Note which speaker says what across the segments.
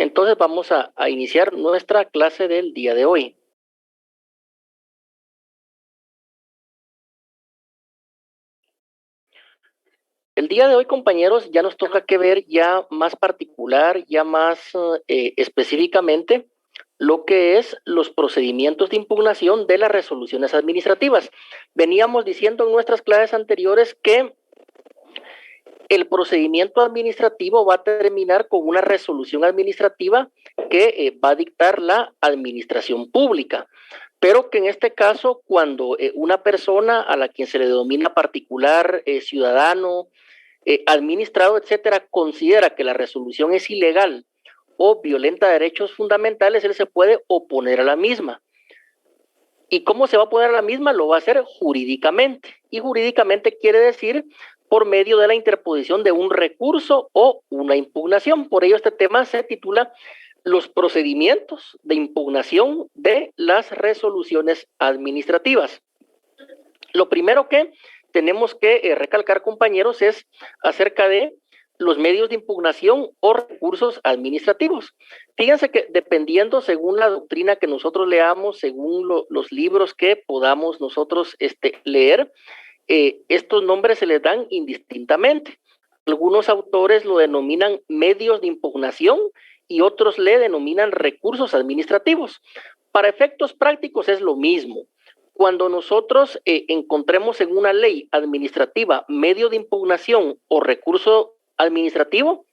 Speaker 1: Entonces vamos a iniciar nuestra clase del día de hoy. El día de hoy, compañeros, ya nos toca que ver ya más particular, ya más específicamente lo que es los procedimientos de impugnación de las resoluciones administrativas. Veníamos diciendo en nuestras clases anteriores que el procedimiento administrativo va a terminar con una resolución administrativa que va a dictar la administración pública, pero que en este caso, cuando una persona a la quien se le denomina particular, ciudadano, administrado, etcétera, considera que la resolución es ilegal o violenta derechos fundamentales, él se puede oponer a la misma. ¿Y cómo se va a oponer a la misma? Lo va a hacer jurídicamente. Y jurídicamente quiere decir por medio de la interposición de un recurso o una impugnación. Por ello este tema se titula Los procedimientos de impugnación de las resoluciones administrativas. Lo primero que tenemos que recalcar, compañeros, es acerca de los medios de impugnación o recursos administrativos. Fíjense que dependiendo según la doctrina que nosotros leamos, según los libros que podamos nosotros leer, estos nombres se les dan indistintamente. Algunos autores lo denominan medios de impugnación y otros le denominan recursos administrativos. Para efectos prácticos es lo mismo. Cuando nosotros encontremos en una ley administrativa medio de impugnación o recurso administrativo,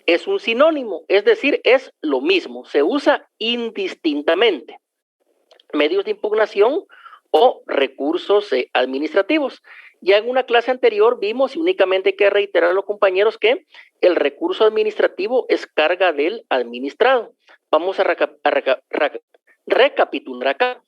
Speaker 1: es un sinónimo, es decir, es lo mismo, se usa indistintamente. Medios de impugnación o recursos administrativos. Ya en una clase anterior vimos, y únicamente hay que reiterar a los compañeros, que el recurso administrativo es carga del administrado. Vamos a recapitular acá.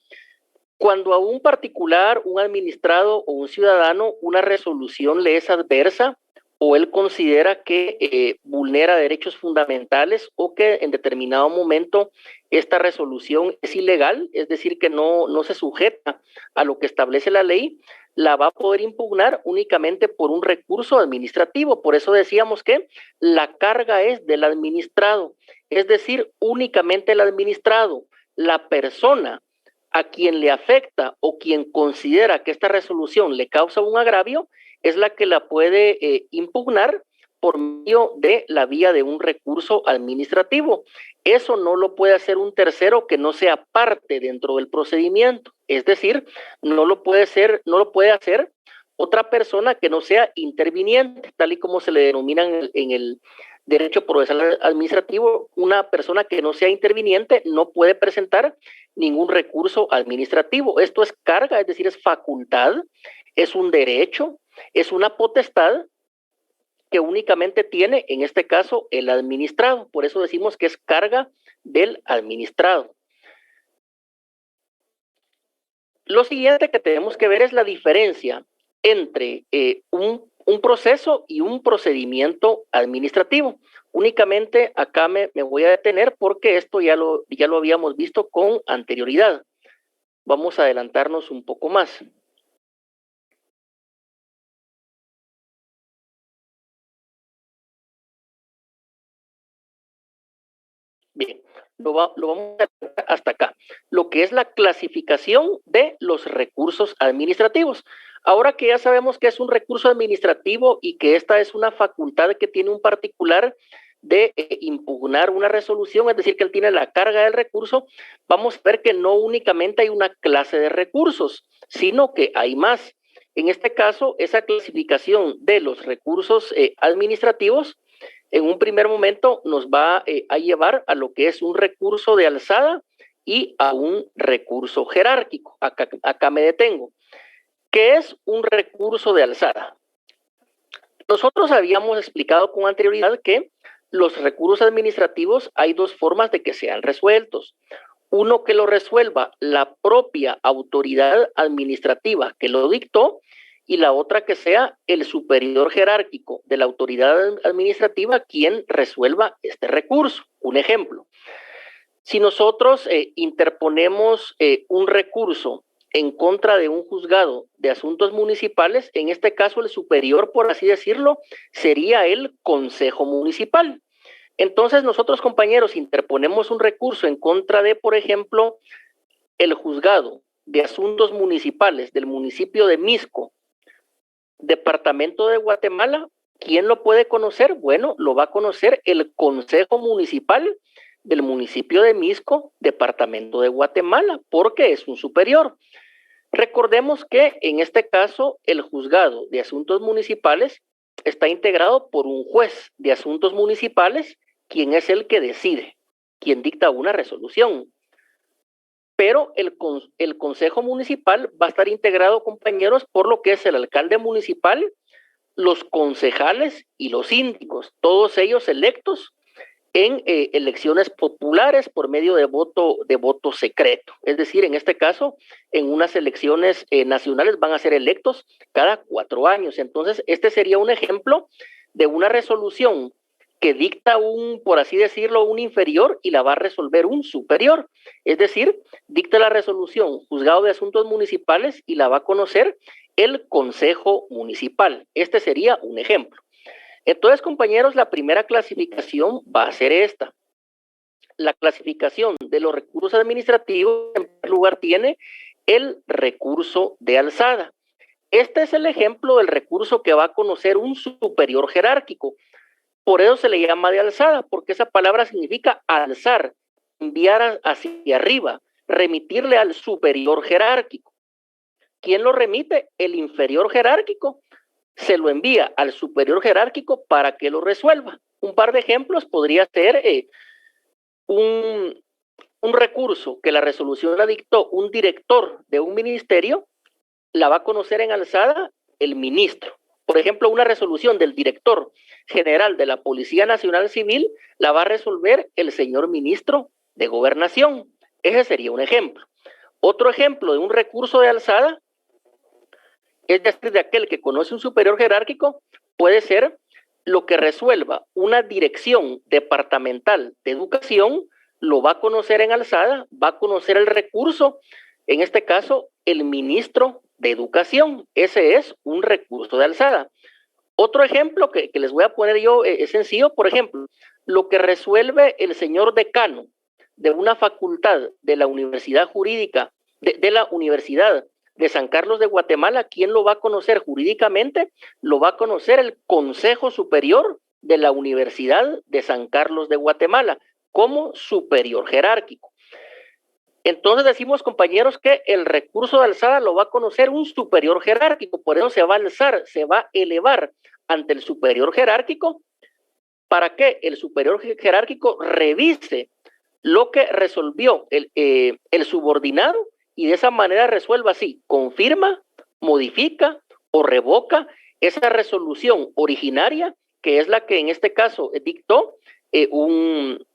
Speaker 1: Cuando a un particular, un administrado o un ciudadano una resolución le es adversa o él considera que vulnera derechos fundamentales o que en determinado momento esta resolución es ilegal, es decir, que no se sujeta a lo que establece la ley, la va a poder impugnar únicamente por un recurso administrativo. Por eso decíamos que la carga es del administrado, es decir, únicamente el administrado, la persona a quien le afecta o quien considera que esta resolución le causa un agravio, es la que la puede impugnar por medio de la vía de un recurso administrativo. Eso no lo puede hacer un tercero que no sea parte dentro del procedimiento. Es decir, no lo puede hacer otra persona que no sea interviniente, tal y como se le denomina en el derecho procesal administrativo. Una persona que no sea interviniente no puede presentar ningún recurso administrativo. Esto es carga, es decir, es facultad, es un derecho, es una potestad que únicamente tiene, en este caso, el administrado. Por eso decimos que es carga del administrado. Lo siguiente que tenemos que ver es la diferencia entre un proceso y un procedimiento administrativo. Únicamente acá me voy a detener porque esto ya lo habíamos visto con anterioridad. Vamos a adelantarnos un poco más. Bien, lo vamos a ver hasta acá. Lo que es la clasificación de los recursos administrativos. Ahora que ya sabemos que es un recurso administrativo y que esta es una facultad que tiene un particular de impugnar una resolución, es decir, que él tiene la carga del recurso, vamos a ver que no únicamente hay una clase de recursos, sino que hay más. En este caso, esa clasificación de los recursos administrativos en un primer momento nos va a llevar a lo que es un recurso de alzada y a un recurso jerárquico. Acá me detengo. ¿Qué es un recurso de alzada? Nosotros habíamos explicado con anterioridad que los recursos administrativos hay dos formas de que sean resueltos. Uno, que lo resuelva la propia autoridad administrativa que lo dictó, y la otra que sea el superior jerárquico de la autoridad administrativa quien resuelva este recurso. Un ejemplo, si nosotros interponemos un recurso en contra de un juzgado de asuntos municipales, en este caso el superior, por así decirlo, sería el Consejo Municipal. Entonces nosotros, compañeros, interponemos un recurso en contra de, por ejemplo, el juzgado de asuntos municipales del municipio de Misco, departamento de Guatemala. ¿Quién lo puede conocer? Bueno, lo va a conocer el Consejo Municipal del municipio de Misco, departamento de Guatemala, porque es un superior. Recordemos que en este caso el juzgado de asuntos municipales está integrado por un juez de asuntos municipales, quien es el que decide, quien dicta una resolución. Pero el Consejo Municipal va a estar integrado, compañeros, por lo que es el alcalde municipal, los concejales y los síndicos, todos ellos electos en elecciones populares por medio de voto secreto. Es decir, en este caso, en unas elecciones nacionales van a ser electos cada 4 años. Entonces, este sería un ejemplo de una resolución que dicta por así decirlo, un inferior y la va a resolver un superior. Es decir, dicta la resolución Juzgado de Asuntos Municipales y la va a conocer el Consejo Municipal. Este sería un ejemplo. Entonces, compañeros, la primera clasificación va a ser esta. La clasificación de los recursos administrativos, en primer lugar, tiene el recurso de alzada. Este es el ejemplo del recurso que va a conocer un superior jerárquico. Por eso se le llama de alzada, porque esa palabra significa alzar, enviar hacia arriba, remitirle al superior jerárquico. ¿Quién lo remite? El inferior jerárquico. Se lo envía al superior jerárquico para que lo resuelva. Un par de ejemplos podría ser un recurso que la resolución la dictó un director de un ministerio, la va a conocer en alzada el ministro. Por ejemplo, una resolución del director general de la Policía Nacional Civil la va a resolver el señor ministro de Gobernación. Ese sería un ejemplo. Otro ejemplo de un recurso de alzada, es decir, de aquel que conoce un superior jerárquico, puede ser lo que resuelva una dirección departamental de educación, lo va a conocer en alzada, va a conocer el recurso, en este caso, el ministro de Educación. Ese es un recurso de alzada. Otro ejemplo que les voy a poner yo es sencillo, por ejemplo, lo que resuelve el señor decano de una facultad de la Universidad Jurídica, de la Universidad de San Carlos de Guatemala, ¿quién lo va a conocer jurídicamente? Lo va a conocer el Consejo Superior de la Universidad de San Carlos de Guatemala como superior jerárquico. Entonces decimos, compañeros, que el recurso de alzada lo va a conocer un superior jerárquico, por eso se va a alzar, se va a elevar ante el superior jerárquico para que el superior jerárquico revise lo que resolvió el subordinado y de esa manera resuelva así, confirma, modifica o revoca esa resolución originaria, que es la que en este caso dictó un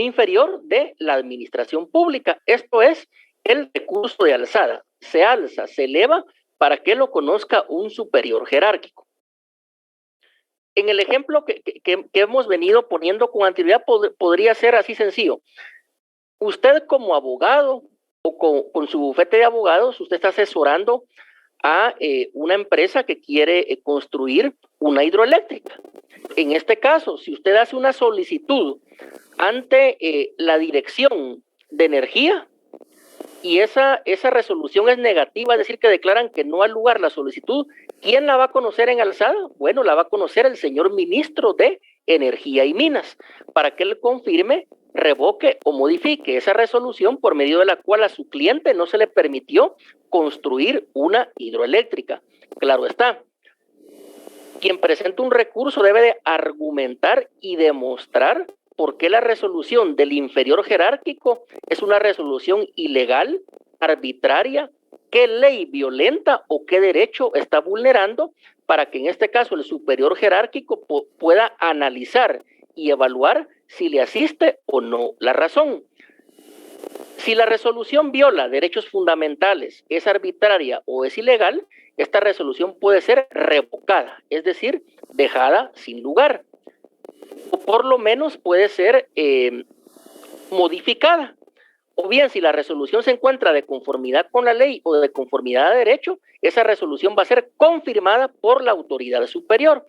Speaker 1: inferior de la administración pública. Esto es el recurso de alzada. Se alza, se eleva para que lo conozca un superior jerárquico. En el ejemplo que hemos venido poniendo con anterioridad podría ser así sencillo. Usted como abogado o con su bufete de abogados, usted está asesorando a una empresa que quiere construir una hidroeléctrica. En este caso, si usted hace una solicitud ante la Dirección de Energía y esa resolución es negativa, es decir, que declaran que no ha lugar la solicitud, ¿quién la va a conocer en alzada? Bueno, la va a conocer el señor ministro de Energía y Minas, para que él confirme, revoque o modifique esa resolución por medio de la cual a su cliente no se le permitió construir una hidroeléctrica. Claro está, quien presenta un recurso debe de argumentar y demostrar por qué la resolución del inferior jerárquico es una resolución ilegal, arbitraria, qué ley violenta o qué derecho está vulnerando, para que en este caso el superior jerárquico pueda analizar y evaluar si le asiste o no la razón. Si la resolución viola derechos fundamentales, es arbitraria o es ilegal, esta resolución puede ser revocada, es decir, dejada sin lugar. O por lo menos puede ser modificada. O bien, si la resolución se encuentra de conformidad con la ley o de conformidad a derecho, esa resolución va a ser confirmada por la autoridad superior.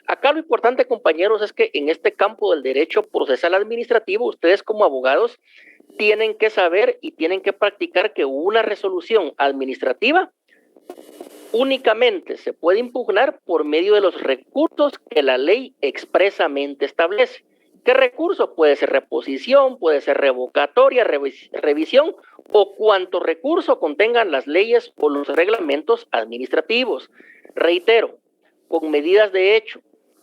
Speaker 1: Acá lo importante, compañeros, es que en este campo del derecho procesal administrativo, ustedes como abogados tienen que saber y tienen que practicar que una resolución administrativa únicamente se puede impugnar por medio de los recursos que la ley expresamente establece. ¿Qué recurso? Puede ser reposición, puede ser revocatoria, revisión o cuanto recurso contengan las leyes o los reglamentos administrativos. Reitero, con medidas de hecho,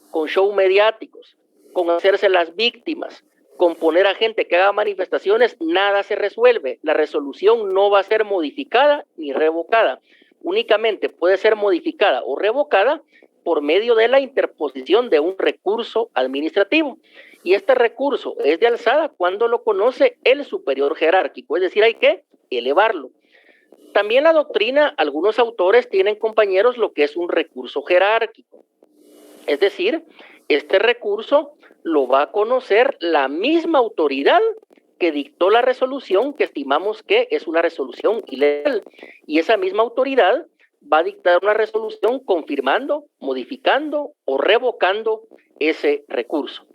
Speaker 1: con show mediáticos, con hacerse las víctimas, con poner a gente que haga manifestaciones, nada se resuelve. La resolución no va a ser modificada ni revocada. Únicamente puede ser modificada o revocada por medio de la interposición de un recurso administrativo. Y este recurso es de alzada cuando lo conoce el superior jerárquico, es decir, hay que elevarlo. También la doctrina, algunos autores tienen, compañeros, lo que es un recurso jerárquico. Es decir, este recurso lo va a conocer la misma autoridad que dictó la resolución, que estimamos que es una resolución ilegal. Y esa misma autoridad va a dictar una resolución confirmando, modificando o revocando ese recurso.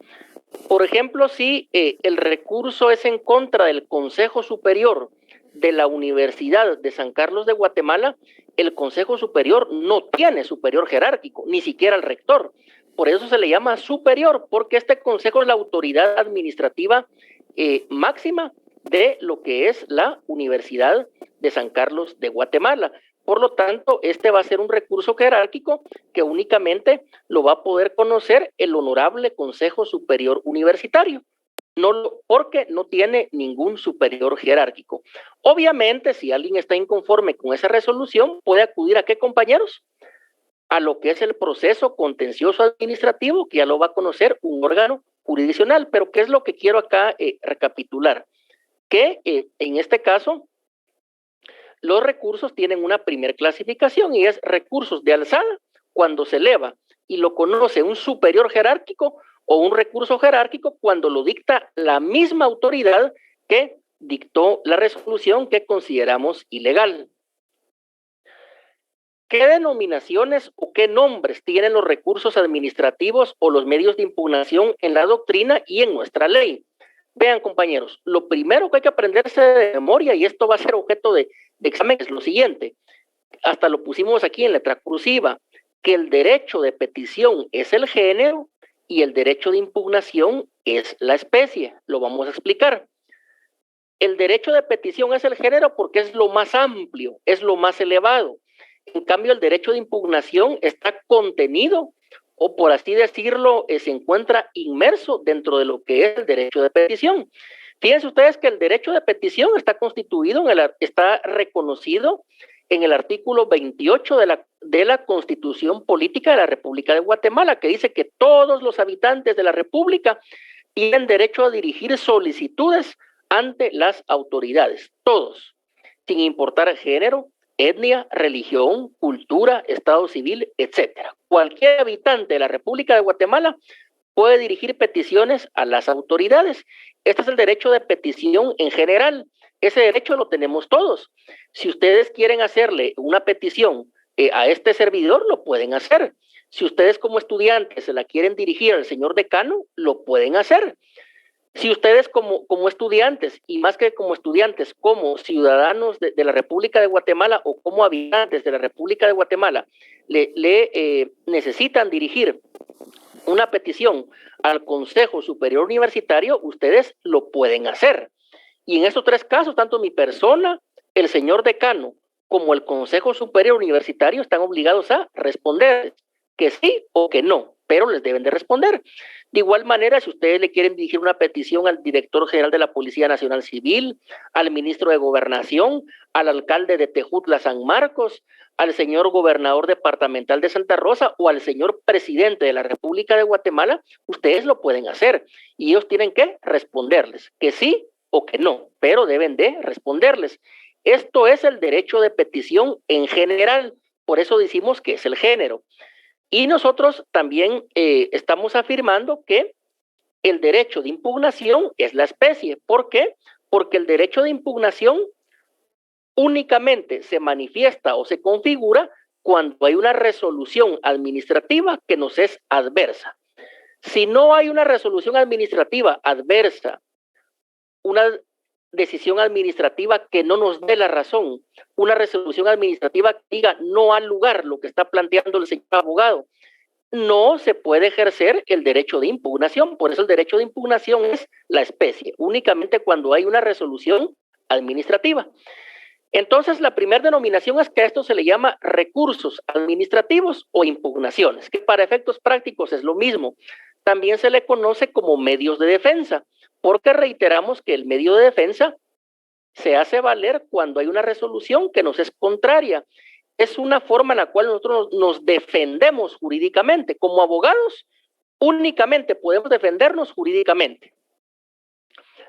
Speaker 1: Por ejemplo, si el recurso es en contra del Consejo Superior de la Universidad de San Carlos de Guatemala, el Consejo Superior no tiene superior jerárquico, ni siquiera el rector. Por eso se le llama superior, porque este consejo es la autoridad administrativa máxima de lo que es la Universidad de San Carlos de Guatemala. Por lo tanto, este va a ser un recurso jerárquico que únicamente lo va a poder conocer el Honorable Consejo Superior Universitario, porque no tiene ningún superior jerárquico. Obviamente, si alguien está inconforme con esa resolución, puede acudir a ¿qué, compañeros? A lo que es el proceso contencioso administrativo, que ya lo va a conocer un órgano jurisdiccional. Pero ¿qué es lo que quiero acá recapitular? Que en este caso, los recursos tienen una primer clasificación y es recursos de alzada cuando se eleva y lo conoce un superior jerárquico, o un recurso jerárquico cuando lo dicta la misma autoridad que dictó la resolución que consideramos ilegal. ¿Qué denominaciones o qué nombres tienen los recursos administrativos o los medios de impugnación en la doctrina y en nuestra ley? Vean, compañeros, lo primero que hay que aprenderse de memoria, y esto va a ser objeto de examen, es lo siguiente. Hasta lo pusimos aquí en letra cursiva, que el derecho de petición es el género y el derecho de impugnación es la especie. Lo vamos a explicar. El derecho de petición es el género porque es lo más amplio, es lo más elevado. En cambio, el derecho de impugnación está contenido, o por así decirlo, se encuentra inmerso dentro de lo que es el derecho de petición. Fíjense ustedes que el derecho de petición está constituido, está reconocido en el artículo 28 de la Constitución Política de la República de Guatemala, que dice que todos los habitantes de la República tienen derecho a dirigir solicitudes ante las autoridades, todos, sin importar género, etnia, religión, cultura, estado civil, etcétera. Cualquier habitante de la República de Guatemala puede dirigir peticiones a las autoridades. Este es el derecho de petición en general. Ese derecho lo tenemos todos. Si ustedes quieren hacerle una petición a este servidor, lo pueden hacer. Si ustedes como estudiantes se la quieren dirigir al señor decano, lo pueden hacer. Si ustedes como estudiantes, y más que como estudiantes, como ciudadanos de la República de Guatemala o como habitantes de la República de Guatemala, necesitan dirigir una petición al Consejo Superior Universitario, ustedes lo pueden hacer. Y en estos tres casos, tanto mi persona, el señor decano, como el Consejo Superior Universitario están obligados a responder que sí o que no, pero les deben de responder. De igual manera, si ustedes le quieren dirigir una petición al director general de la Policía Nacional Civil, al ministro de Gobernación, al alcalde de Tejutla San Marcos, al señor gobernador departamental de Santa Rosa o al señor presidente de la República de Guatemala, ustedes lo pueden hacer y ellos tienen que responderles que sí o que no, pero deben de responderles. Esto es el derecho de petición en general, por eso decimos que es el género. Y nosotros también estamos afirmando que el derecho de impugnación es la especie. ¿Por qué? Porque el derecho de impugnación únicamente se manifiesta o se configura cuando hay una resolución administrativa que nos es adversa. Si no hay una resolución administrativa adversa, una decisión administrativa que no nos dé la razón, una resolución administrativa que diga no al lugar lo que está planteando el señor abogado, no se puede ejercer el derecho de impugnación. Por eso el derecho de impugnación es la especie, únicamente cuando hay una resolución administrativa. Entonces, la primera denominación es que a esto se le llama recursos administrativos o impugnaciones, que para efectos prácticos es lo mismo. También se le conoce como medios de defensa, porque reiteramos que el medio de defensa se hace valer cuando hay una resolución que nos es contraria. Es una forma en la cual nosotros nos defendemos jurídicamente. Como abogados, únicamente podemos defendernos jurídicamente.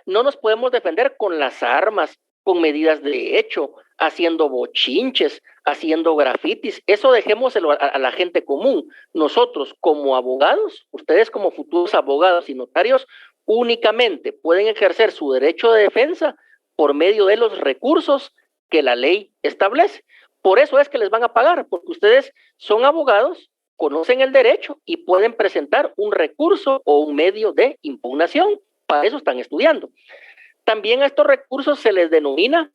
Speaker 1: No nos podemos defender con las armas, con medidas de hecho, haciendo bochinches, haciendo grafitis. Eso dejémoselo a la gente común. Nosotros como abogados, ustedes como futuros abogados y notarios, únicamente pueden ejercer su derecho de defensa por medio de los recursos que la ley establece. Por eso es que les van a pagar, porque ustedes son abogados, conocen el derecho y pueden presentar un recurso o un medio de impugnación. Para eso están estudiando. También a estos recursos se les denomina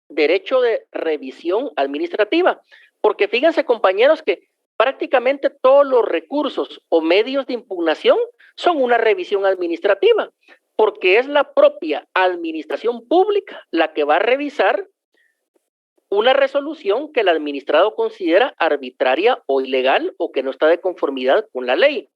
Speaker 1: derecho de revisión administrativa, porque fíjense, compañeros, que prácticamente todos los recursos o medios de impugnación son una revisión administrativa, porque es la propia administración pública la que va a revisar una resolución que el administrado considera arbitraria o ilegal o que no está de conformidad con la ley,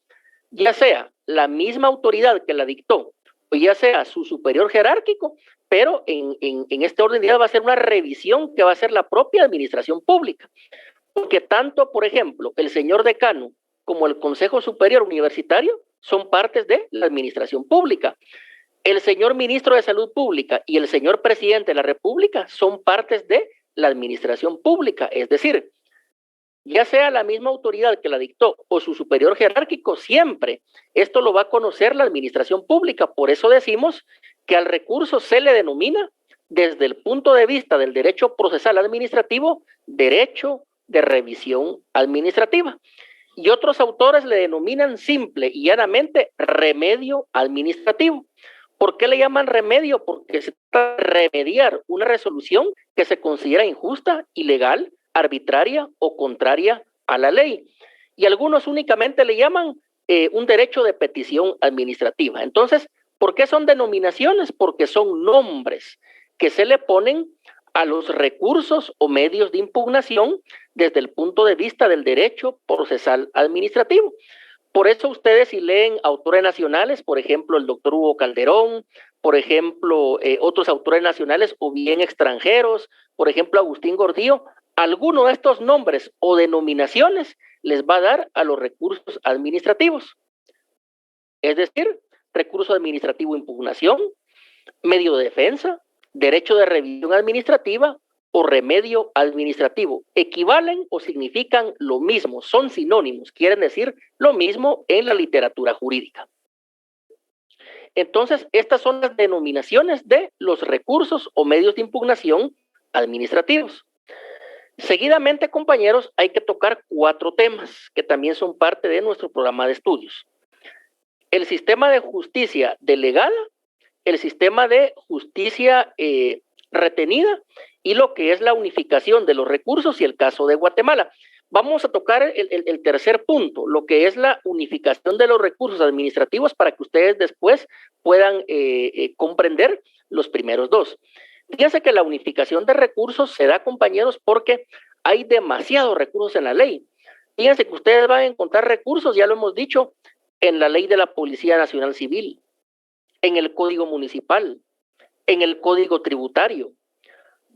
Speaker 1: ya sea la misma autoridad que la dictó o ya sea su superior jerárquico, pero en este orden de ideas va a ser una revisión que va a hacer la propia administración pública, porque tanto, por ejemplo, el señor decano como el Consejo Superior Universitario son partes de la administración pública. El señor ministro de Salud Pública y el señor presidente de la República son partes de la administración pública, es decir, ya sea la misma autoridad que la dictó o su superior jerárquico, siempre esto lo va a conocer la administración pública. Por eso decimos que al recurso se le denomina, desde el punto de vista del derecho procesal administrativo, derecho de revisión administrativa. Y otros autores le denominan simple y llanamente remedio administrativo. ¿Por qué le llaman remedio? Porque se trata de remediar una resolución que se considera injusta, ilegal, arbitraria o contraria a la ley. Y algunos únicamente le llaman un derecho de petición administrativa. Entonces, ¿por qué son denominaciones? Porque son nombres que se le ponen a los recursos o medios de impugnación desde el punto de vista del derecho procesal administrativo. Por eso ustedes, si leen autores nacionales, por ejemplo, el doctor Hugo Calderón, por ejemplo, otros autores nacionales o bien extranjeros, por ejemplo, Agustín Gordillo, alguno de estos nombres o denominaciones les va a dar a los recursos administrativos. Es decir, recurso administrativo de impugnación, medio de defensa, derecho de revisión administrativa o remedio administrativo. Equivalen o significan lo mismo, son sinónimos, quieren decir lo mismo en la literatura jurídica. Entonces, estas son las denominaciones de los recursos o medios de impugnación administrativos. Seguidamente, compañeros, hay que tocar 4 temas que también son parte de nuestro programa de estudios. El sistema de justicia delegada, el sistema de justicia retenida y lo que es la unificación de los recursos y el caso de Guatemala. Vamos a tocar el tercer punto, lo que es la unificación de los recursos administrativos para que ustedes después puedan comprender los primeros 2. Fíjense que la unificación de recursos se da, compañeros, porque hay demasiados recursos en la ley. Fíjense que ustedes van a encontrar recursos, ya lo hemos dicho, en la ley de la Policía Nacional Civil, en el Código Municipal, en el Código Tributario.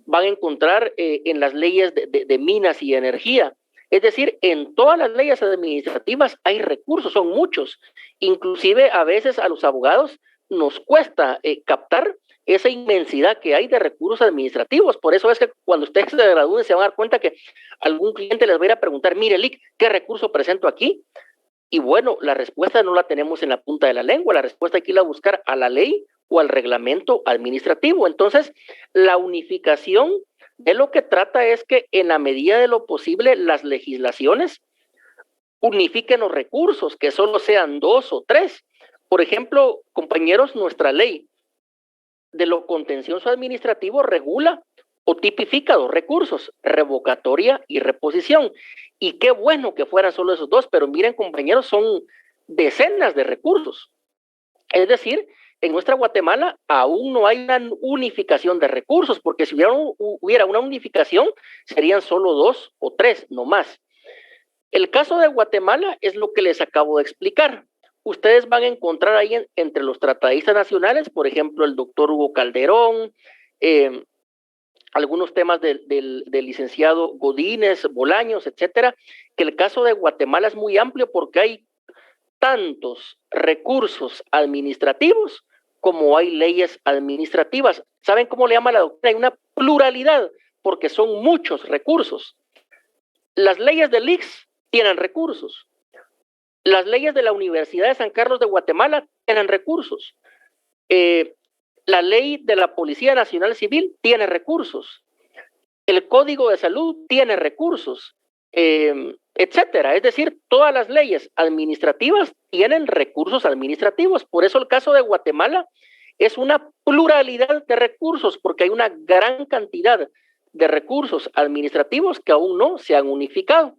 Speaker 1: Van a encontrar en las leyes de minas y energía. Es decir, en todas las leyes administrativas hay recursos, son muchos. Inclusive a veces a los abogados nos cuesta captar esa inmensidad que hay de recursos administrativos. Por eso es que cuando ustedes se gradúen se van a dar cuenta que algún cliente les va a ir a preguntar, mire, Lic, ¿qué recurso presento aquí? Y bueno, la respuesta no la tenemos en la punta de la lengua, la respuesta hay que ir a buscar a la ley o al reglamento administrativo. Entonces, la unificación De lo que trata es que en la medida de lo posible las legislaciones unifiquen los recursos, que solo sean 2 o 3. Por ejemplo, compañeros, nuestra ley de lo contencioso administrativo regula o tipifica 2 recursos, revocatoria y reposición. Y qué bueno que fueran solo esos 2, pero miren, compañeros, son decenas de recursos. Es decir, en nuestra Guatemala aún no hay una unificación de recursos, porque si hubiera una unificación, serían solo 2 o 3, no más. El caso de Guatemala es lo que les acabo de explicar. Ustedes van a encontrar ahí entre los tratadistas nacionales, por ejemplo, el doctor Hugo Calderón, algunos temas del licenciado Godínez, Bolaños, etcétera, que el caso de Guatemala es muy amplio porque hay tantos recursos administrativos como hay leyes administrativas. ¿Saben cómo le llama la doctrina? Hay una pluralidad porque son muchos recursos. Las leyes del ICS tienen recursos. Las leyes de la Universidad de San Carlos de Guatemala tienen recursos. La ley de la Policía Nacional Civil tiene recursos. El Código de Salud tiene recursos, etcétera. Es decir, todas las leyes administrativas tienen recursos administrativos. Por eso el caso de Guatemala es una pluralidad de recursos, porque hay una gran cantidad de recursos administrativos que aún no se han unificado.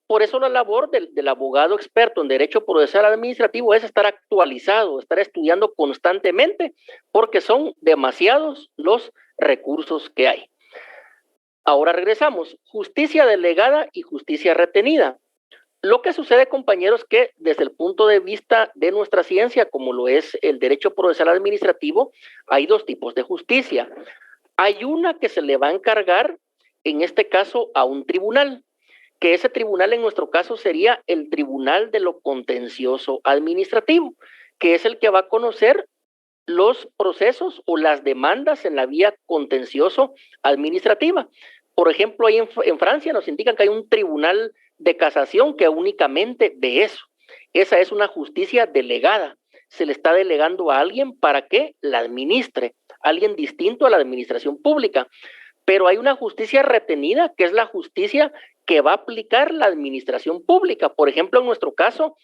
Speaker 1: Por eso la labor del abogado experto en derecho procesal administrativo es estar actualizado, estar estudiando constantemente, porque son demasiados los recursos que hay. Ahora regresamos, justicia delegada y justicia retenida. Lo que sucede, compañeros, que desde el punto de vista de nuestra ciencia, como lo es el derecho procesal administrativo, hay 2 tipos de justicia. Hay una que se le va a encargar, en este caso, a un tribunal, que ese tribunal en nuestro caso sería el Tribunal de lo Contencioso Administrativo, que es el que va a conocer los procesos o las demandas en la vía contencioso administrativa. Por ejemplo, ahí en Francia nos indican que hay un tribunal de casación que únicamente ve eso. Esa es una justicia delegada. Se le está delegando a alguien para que la administre, alguien distinto a la administración pública. Pero hay una justicia retenida, que es la justicia que va a aplicar la administración pública. Por ejemplo, en nuestro caso,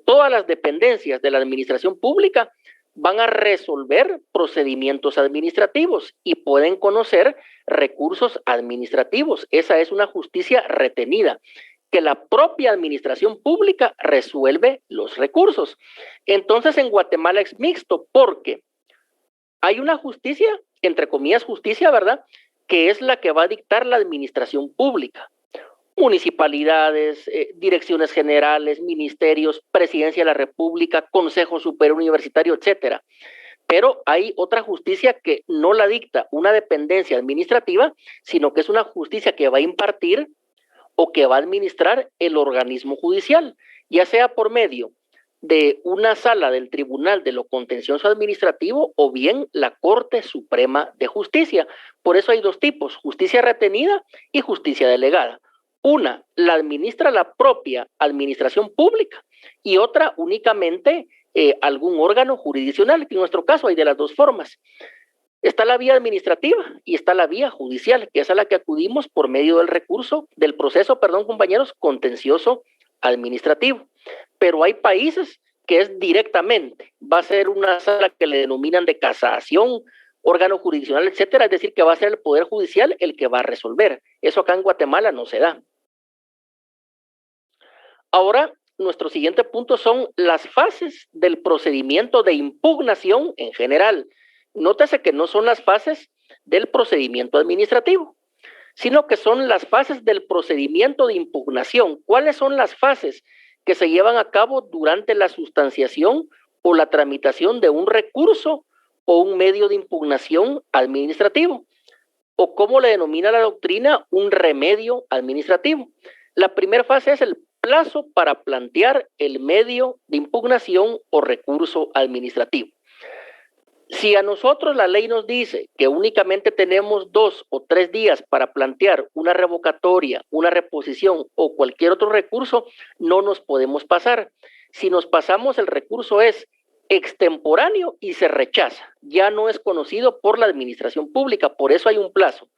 Speaker 1: todas las dependencias de la administración pública van a resolver procedimientos administrativos y pueden conocer recursos administrativos. Esa es una justicia retenida, que la propia administración pública resuelve los recursos. Entonces, en Guatemala es mixto porque hay una justicia, entre comillas justicia, ¿verdad?, que es la que va a dictar la administración pública. Municipalidades, direcciones generales, ministerios, Presidencia de la República, Consejo Superior Universitario, etcétera. Pero hay otra justicia que no la dicta una dependencia administrativa, sino que es una justicia que va a impartir o que va a administrar el organismo judicial, ya sea por medio de una sala del Tribunal de lo Contencioso Administrativo o bien la Corte Suprema de Justicia. Por eso hay 2 tipos, justicia retenida y justicia delegada. Una la administra la propia administración pública y otra únicamente algún órgano jurisdiccional, que en nuestro caso hay de las 2 formas. Está la vía administrativa y está la vía judicial, que es a la que acudimos por medio del proceso, compañeros, contencioso administrativo. Pero hay países que es directamente, va a ser una sala que le denominan de casación, órgano jurisdiccional, etcétera, es decir, que va a ser el Poder Judicial el que va a resolver. Eso acá en Guatemala no se da. Ahora, nuestro siguiente punto son las fases del procedimiento de impugnación en general. Nótese que no son las fases del procedimiento administrativo, sino que son las fases del procedimiento de impugnación. ¿Cuáles son las fases que se llevan a cabo durante la sustanciación o la tramitación de un recurso o un medio de impugnación administrativo? O como le denomina la doctrina, un remedio administrativo. La primera fase es el plazo para plantear el medio de impugnación o recurso administrativo. Si a nosotros la ley nos dice que únicamente tenemos 2 o 3 días para plantear una revocatoria, una reposición o cualquier otro recurso, no nos podemos pasar. Si nos pasamos, el recurso es extemporáneo y se rechaza. Ya no es conocido por la administración pública, por eso hay un plazo.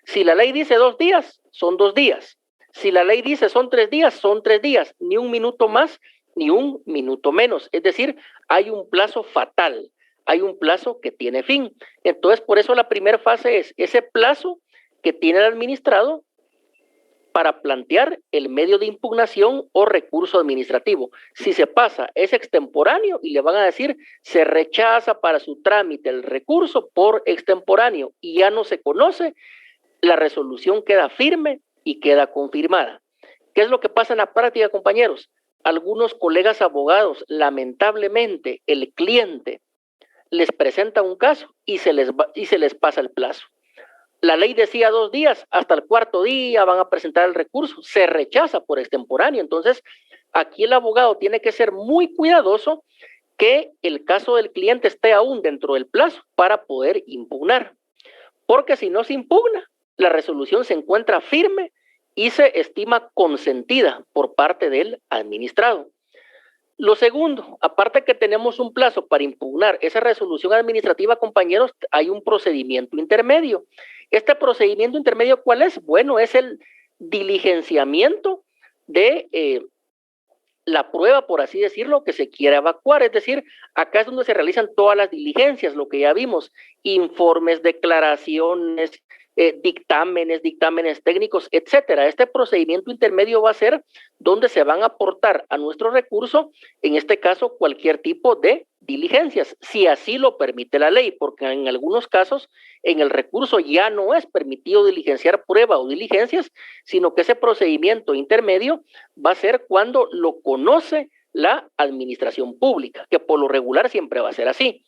Speaker 1: Si la ley dice 2 días, son 2 días. Si la ley dice son 3 días, son 3 días. Ni un minuto más, ni un minuto menos. Es decir, hay un plazo fatal. Hay un plazo que tiene fin. Entonces, por eso la primera fase es ese plazo que tiene el administrado para plantear el medio de impugnación o recurso administrativo. Si se pasa, es extemporáneo y le van a decir, se rechaza para su trámite el recurso por extemporáneo y ya no se conoce, la resolución queda firme y queda confirmada. ¿Qué es lo que pasa en la práctica, compañeros? Algunos colegas abogados, lamentablemente, el cliente les presenta un caso y se les pasa el plazo. La ley decía 2 días, hasta el 4.º día van a presentar el recurso, se rechaza por extemporáneo. Entonces, aquí el abogado tiene que ser muy cuidadoso que el caso del cliente esté aún dentro del plazo para poder impugnar. Porque si no se impugna, la resolución se encuentra firme y se estima consentida por parte del administrado. Lo segundo, aparte que tenemos un plazo para impugnar esa resolución administrativa, compañeros, hay un procedimiento intermedio. Este procedimiento intermedio, ¿cuál es? Bueno, es el diligenciamiento de la prueba, por así decirlo, que se quiere evacuar. Es decir, acá es donde se realizan todas las diligencias, lo que ya vimos, informes, declaraciones, dictámenes técnicos, etcétera. Este procedimiento intermedio va a ser donde se van a aportar a nuestro recurso, en este caso, cualquier tipo de diligencias, si así lo permite la ley, porque en algunos casos en el recurso ya no es permitido diligenciar prueba o diligencias, sino que ese procedimiento intermedio va a ser cuando lo conoce la administración pública, que por lo regular siempre va a ser así.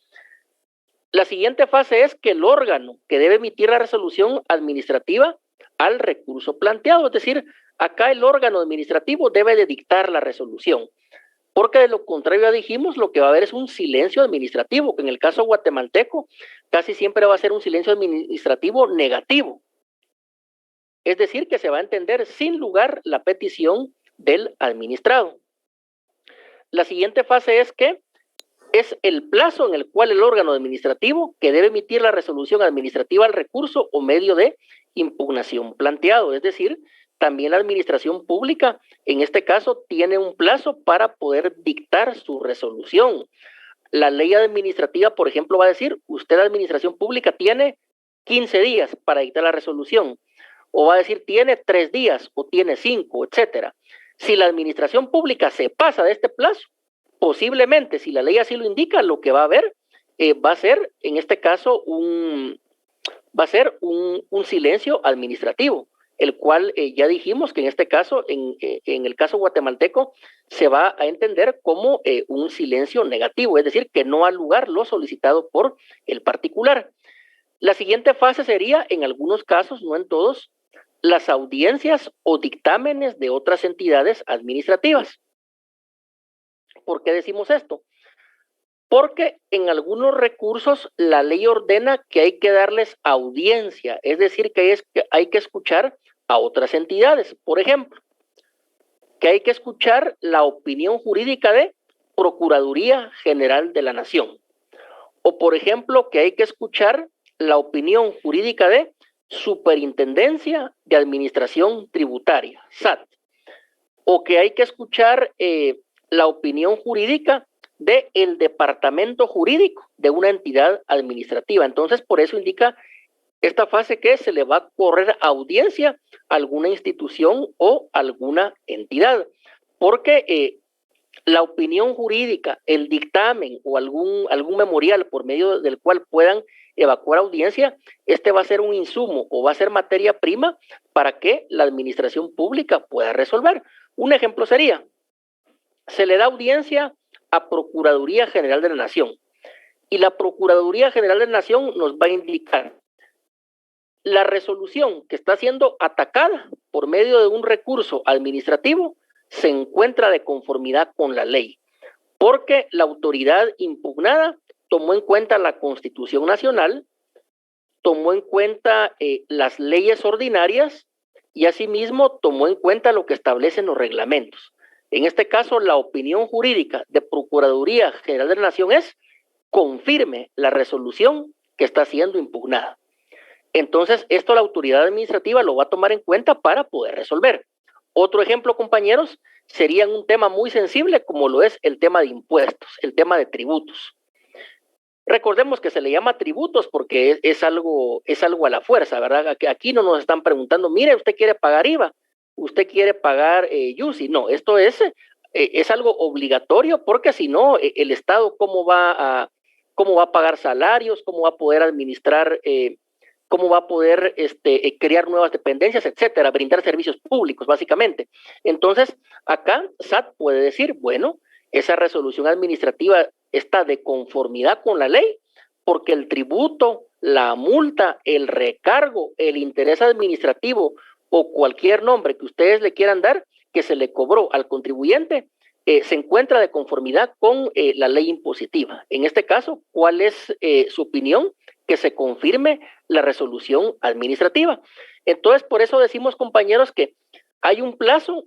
Speaker 1: La siguiente fase es que el órgano que debe emitir la resolución administrativa al recurso planteado, es decir, acá el órgano administrativo debe de dictar la resolución, porque de lo contrario ya dijimos, lo que va a haber es un silencio administrativo, que en el caso guatemalteco casi siempre va a ser un silencio administrativo negativo, es decir, que se va a entender sin lugar la petición del administrado. La siguiente fase es que es el plazo en el cual el órgano administrativo que debe emitir la resolución administrativa al recurso o medio de impugnación planteado. Es decir, también la administración pública, en este caso, tiene un plazo para poder dictar su resolución. La ley administrativa, por ejemplo, va a decir, usted, administración pública, tiene 15 días para dictar la resolución. O va a decir, tiene 3 días o tiene 5, etcétera. Si la administración pública se pasa de este plazo, posiblemente, si la ley así lo indica, lo que va a haber va a ser, en este caso, un silencio administrativo, el cual ya dijimos que en este caso, en el caso guatemalteco, se va a entender como un silencio negativo, es decir, que no ha lugar lo solicitado por el particular. La siguiente fase sería, en algunos casos, no en todos, las audiencias o dictámenes de otras entidades administrativas. ¿Por qué decimos esto? Porque en algunos recursos la ley ordena que hay que darles audiencia, es decir, que hay que escuchar a otras entidades. Por ejemplo, que hay que escuchar la opinión jurídica de Procuraduría General de la Nación. O, por ejemplo, que hay que escuchar la opinión jurídica de Superintendencia de Administración Tributaria, SAT. O que hay que escuchar la opinión jurídica del departamento jurídico de una entidad administrativa. Entonces, por eso indica esta fase que se le va a correr audiencia a alguna institución o alguna entidad, porque la opinión jurídica, el dictamen o algún memorial por medio del cual puedan evacuar audiencia, este va a ser un insumo o va a ser materia prima para que la administración pública pueda resolver. Un ejemplo sería, se le da audiencia a Procuraduría General de la Nación y la Procuraduría General de la Nación nos va a indicar la resolución que está siendo atacada por medio de un recurso administrativo se encuentra de conformidad con la ley, porque la autoridad impugnada tomó en cuenta la Constitución Nacional, tomó en cuenta las leyes ordinarias y asimismo tomó en cuenta lo que establecen los reglamentos. En este caso, la opinión jurídica de Procuraduría General de la Nación es: confirme la resolución que está siendo impugnada. Entonces, esto la autoridad administrativa lo va a tomar en cuenta para poder resolver. Otro ejemplo, compañeros, sería un tema muy sensible como lo es el tema de impuestos, el tema de tributos. Recordemos que se le llama tributos porque es algo a la fuerza, ¿verdad? Aquí no nos están preguntando, mire, usted quiere pagar IVA, usted quiere pagar YUSI. No, esto es algo obligatorio porque si no, el Estado cómo va a pagar salarios, cómo va a poder administrar, cómo va a poder crear nuevas dependencias, etcétera, brindar servicios públicos, básicamente. Entonces, acá SAT puede decir, bueno, esa resolución administrativa está de conformidad con la ley, porque el tributo, la multa, el recargo, el interés administrativo o cualquier nombre que ustedes le quieran dar que se le cobró al contribuyente se encuentra de conformidad con la ley impositiva. En este caso, ¿cuál es su opinión? Que se confirme la resolución administrativa. Entonces, por eso decimos, compañeros, que hay un plazo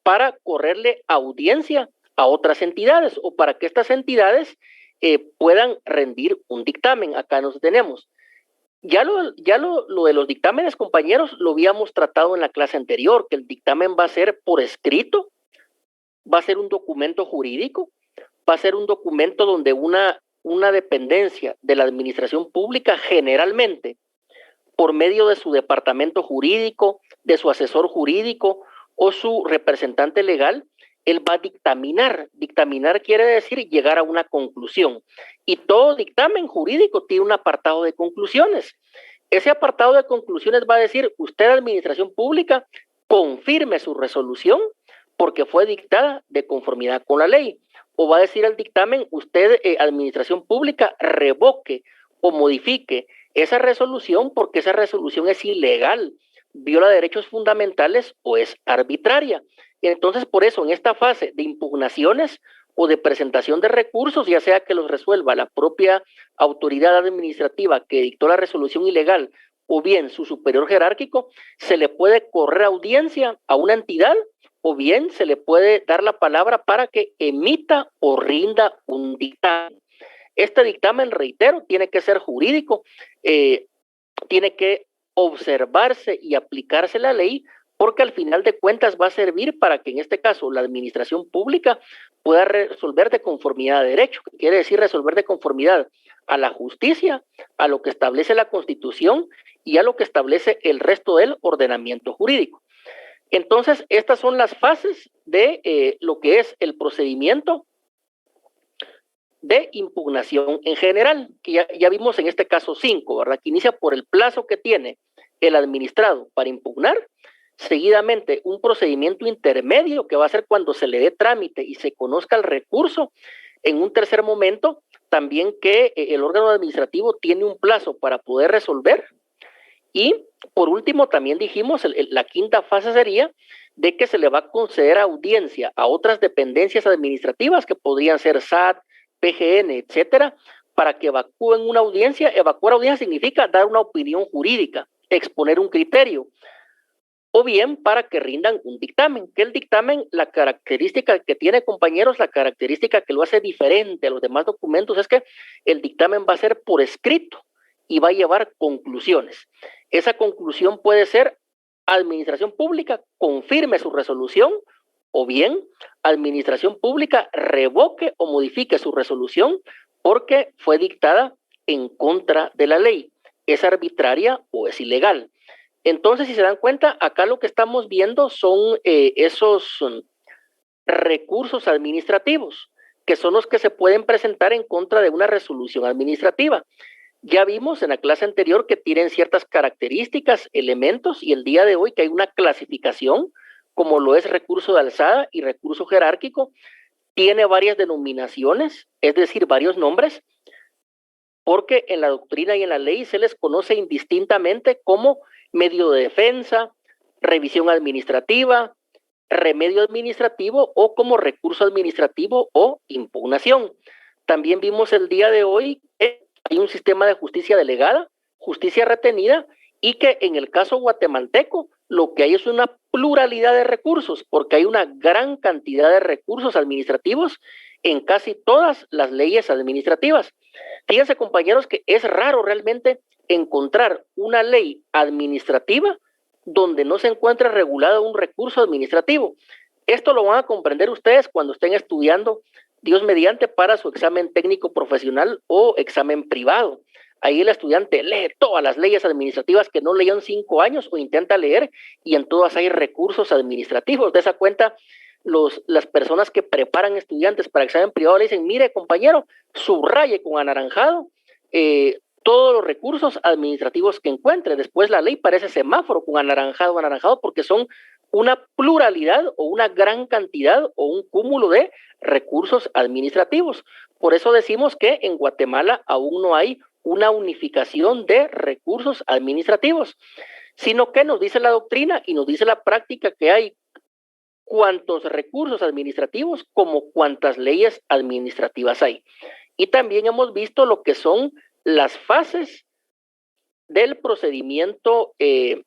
Speaker 1: para correrle audiencia a otras entidades o para que estas entidades puedan rendir un dictamen. Acá nos tenemos. Ya lo de los dictámenes, compañeros, lo habíamos tratado en la clase anterior, que el dictamen va a ser por escrito, va a ser un documento jurídico, va a ser un documento donde una dependencia de la administración pública, generalmente por medio de su departamento jurídico, de su asesor jurídico o su representante legal, él va a dictaminar. Dictaminar quiere decir llegar a una conclusión. Y todo dictamen jurídico tiene un apartado de conclusiones. Ese apartado de conclusiones va a decir, usted, administración pública, confirme su resolución porque fue dictada de conformidad con la ley. O va a decir el dictamen, usted, administración pública, revoque o modifique esa resolución porque esa resolución es ilegal, viola derechos fundamentales o es arbitraria. Entonces, por eso, en esta fase de impugnaciones o de presentación de recursos, ya sea que los resuelva la propia autoridad administrativa que dictó la resolución ilegal o bien su superior jerárquico, se le puede correr audiencia a una entidad o bien se le puede dar la palabra para que emita o rinda un dictamen. Este dictamen, reitero, tiene que ser jurídico, tiene que observarse y aplicarse la ley, porque al final de cuentas va a servir para que en este caso la administración pública pueda resolver de conformidad a derecho, que quiere decir resolver de conformidad a la justicia, a lo que establece la Constitución y a lo que establece el resto del ordenamiento jurídico. Entonces, estas son las fases de lo que es el procedimiento de impugnación en general, que ya vimos en este caso 5, ¿verdad? Que inicia por el plazo que tiene el administrado para impugnar, seguidamente un procedimiento intermedio que va a ser cuando se le dé trámite y se conozca el recurso. En un tercer momento, también que el órgano administrativo tiene un plazo para poder resolver. Y por último, también dijimos, la quinta fase sería de que se le va a conceder audiencia a otras dependencias administrativas que podrían ser SAT, PGN, etcétera, para que evacúen una audiencia. Evacuar audiencia significa dar una opinión jurídica, exponer un criterio, o bien para que rindan un dictamen. Que el dictamen, la característica que tiene, compañeros, la característica que lo hace diferente a los demás documentos es que el dictamen va a ser por escrito y va a llevar conclusiones. Esa conclusión puede ser: administración pública confirme su resolución, o bien administración pública revoque o modifique su resolución porque fue dictada en contra de la ley, es arbitraria o es ilegal. Entonces, si se dan cuenta, acá lo que estamos viendo son esos recursos administrativos, que son los que se pueden presentar en contra de una resolución administrativa. Ya vimos en la clase anterior que tienen ciertas características, elementos, y el día de hoy que hay una clasificación, como lo es recurso de alzada y recurso jerárquico, tiene varias denominaciones, es decir, varios nombres, porque en la doctrina y en la ley se les conoce indistintamente como medio de defensa, revisión administrativa, remedio administrativo o como recurso administrativo o impugnación. También vimos el día de hoy que hay un sistema de justicia delegada, justicia retenida, y que en el caso guatemalteco lo que hay es una pluralidad de recursos, porque hay una gran cantidad de recursos administrativos en casi todas las leyes administrativas. Fíjense, compañeros, que es raro realmente encontrar una ley administrativa donde no se encuentre regulado un recurso administrativo. Esto lo van a comprender ustedes cuando estén estudiando, Dios mediante, para su examen técnico profesional o examen privado. Ahí el estudiante lee todas las leyes administrativas que no leyó en 5 años o intenta leer, y en todas hay recursos administrativos. De esa cuenta, las personas que preparan estudiantes para examen privado le dicen: mire, compañero, subraye con anaranjado todos los recursos administrativos que encuentre. Después la ley parece semáforo con anaranjado, porque son una pluralidad o una gran cantidad o un cúmulo de recursos administrativos. Por eso decimos que en Guatemala aún no hay una unificación de recursos administrativos, sino que nos dice la doctrina y nos dice la práctica que hay cuantos recursos administrativos como cuantas leyes administrativas hay. Y también hemos visto lo que son las fases del procedimiento de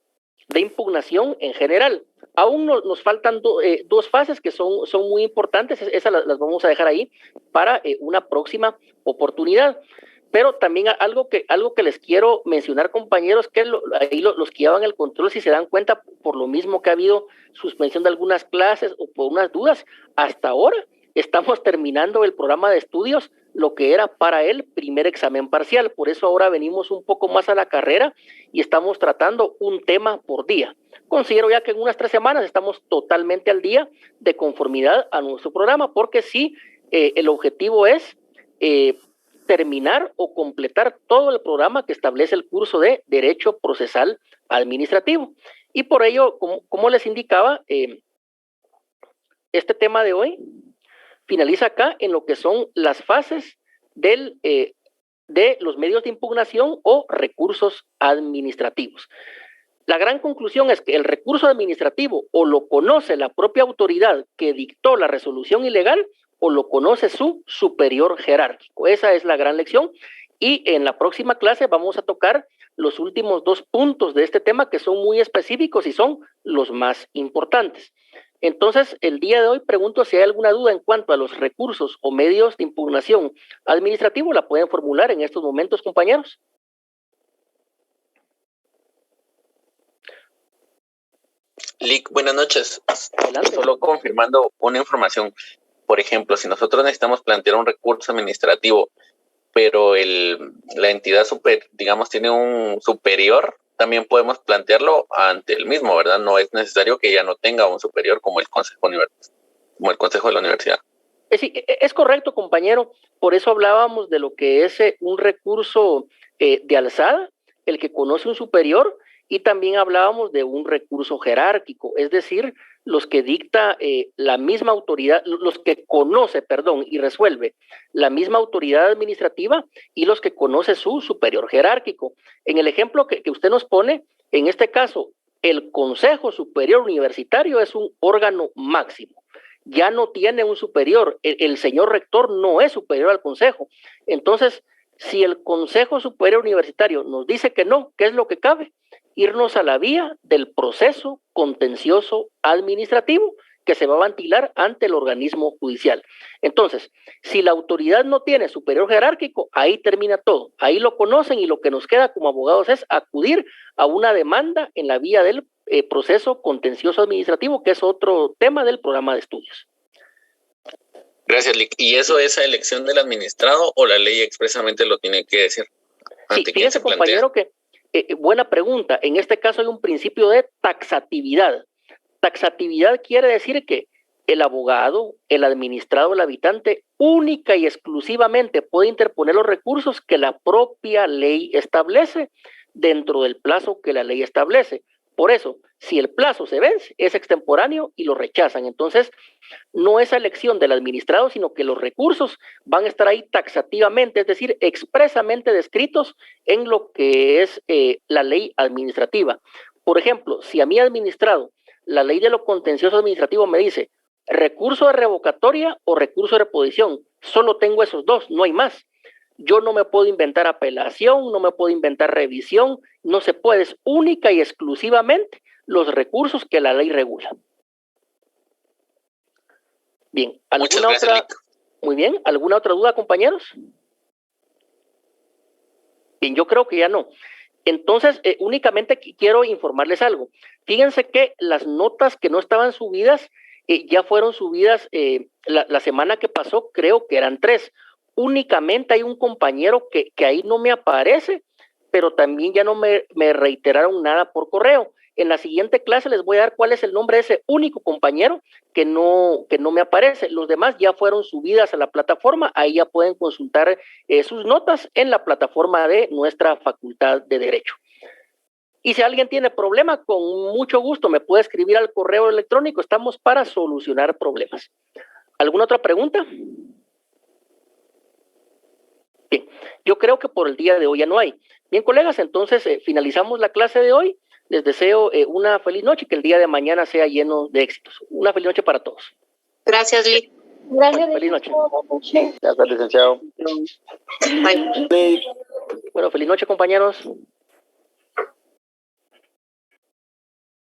Speaker 1: impugnación en general. Aún nos faltan dos fases que son muy importantes. Esas las vamos a dejar ahí para una próxima oportunidad. Pero también algo que les quiero mencionar, compañeros, que ahí los que llevan el control, si se dan cuenta, por lo mismo que ha habido suspensión de algunas clases o por unas dudas, hasta ahora estamos terminando el programa de estudios, lo que era para el primer examen parcial. Por eso ahora venimos un poco más a la carrera y estamos tratando un tema por día. Considero ya que en unas 3 semanas estamos totalmente al día, de conformidad a nuestro programa, porque sí, el objetivo es terminar o completar todo el programa que establece el curso de Derecho Procesal Administrativo. Y por ello, como les indicaba, este tema de hoy finaliza acá en lo que son las fases de los medios de impugnación o recursos administrativos. La gran conclusión es que el recurso administrativo o lo conoce la propia autoridad que dictó la resolución ilegal, o lo conoce su superior jerárquico. Esa es la gran lección, y en la próxima clase vamos a tocar los últimos 2 puntos de este tema, que son muy específicos y son los más importantes. Entonces, el día de hoy pregunto si hay alguna duda en cuanto a los recursos o medios de impugnación administrativo. La pueden formular en estos momentos, compañeros.
Speaker 2: Lic, buenas noches.
Speaker 1: Adelante.
Speaker 2: Solo confirmando una información. Por ejemplo, si nosotros necesitamos plantear un recurso administrativo, pero la entidad digamos, tiene un superior, también podemos plantearlo ante el mismo, ¿verdad? No es necesario que ya no tenga un superior como el Consejo de la Universidad.
Speaker 1: Sí, es correcto, compañero. Por eso hablábamos de lo que es un recurso de alzada, el que conoce un superior, y también hablábamos de un recurso jerárquico, es decir, los que dicta la misma autoridad, los que conoce, y resuelve la misma autoridad administrativa, y los que conoce su superior jerárquico. En el ejemplo que usted nos pone, en este caso, el Consejo Superior Universitario es un órgano máximo. Ya no tiene un superior, el señor rector no es superior al consejo. Entonces, si el Consejo Superior Universitario nos dice que no, ¿qué es lo que cabe? Irnos a la vía del proceso contencioso administrativo que se va a ventilar ante el organismo judicial. Entonces, si la autoridad no tiene superior jerárquico, ahí termina todo. Ahí lo conocen, y lo que nos queda como abogados es acudir a una demanda en la vía del proceso contencioso administrativo, que es otro tema del programa de estudios.
Speaker 2: Gracias, Lic. ¿Y eso es a elección del administrado o la ley expresamente lo tiene que decir?
Speaker 1: Sí, fíjese, compañero, que buena pregunta. En este caso hay un principio de taxatividad. Taxatividad quiere decir que el abogado, el administrado, el habitante, única y exclusivamente puede interponer los recursos que la propia ley establece dentro del plazo que la ley establece. Por eso, si el plazo se vence, es extemporáneo y lo rechazan. Entonces, no es a elección del administrado, sino que los recursos van a estar ahí taxativamente, es decir, expresamente descritos en lo que es la ley administrativa. Por ejemplo, si a mí administrado, la ley de lo contencioso administrativo me dice recurso de revocatoria o recurso de reposición, solo tengo esos 2, no hay más. Yo no me puedo inventar apelación, no me puedo inventar revisión, no se puede, es única y exclusivamente los recursos que la ley regula. Bien, ¿alguna otra? Muy bien, ¿alguna otra duda, compañeros? Bien, yo creo que ya no. Entonces, únicamente quiero informarles algo. Fíjense que las notas que no estaban subidas ya fueron subidas la semana que pasó, creo que eran 3. Únicamente hay un compañero que ahí no me aparece, pero también ya no me reiteraron nada por correo. En la siguiente clase les voy a dar cuál es el nombre de ese único compañero que no me aparece. Los demás ya fueron subidas a la plataforma, ahí ya pueden consultar sus notas en la plataforma de nuestra Facultad de Derecho. Y si alguien tiene problema, con mucho gusto me puede escribir al correo electrónico, estamos para solucionar problemas. ¿Alguna otra pregunta? Bien, yo creo que por el día de hoy ya no hay. Bien, colegas, entonces finalizamos la clase de hoy. Les deseo una feliz noche y que el día de mañana sea lleno de éxitos. Una feliz noche para todos.
Speaker 3: Gracias, Lee.
Speaker 4: Gracias.
Speaker 1: Feliz noche.
Speaker 5: Gracias, licenciado.
Speaker 3: Bye.
Speaker 1: Bueno, feliz noche, compañeros.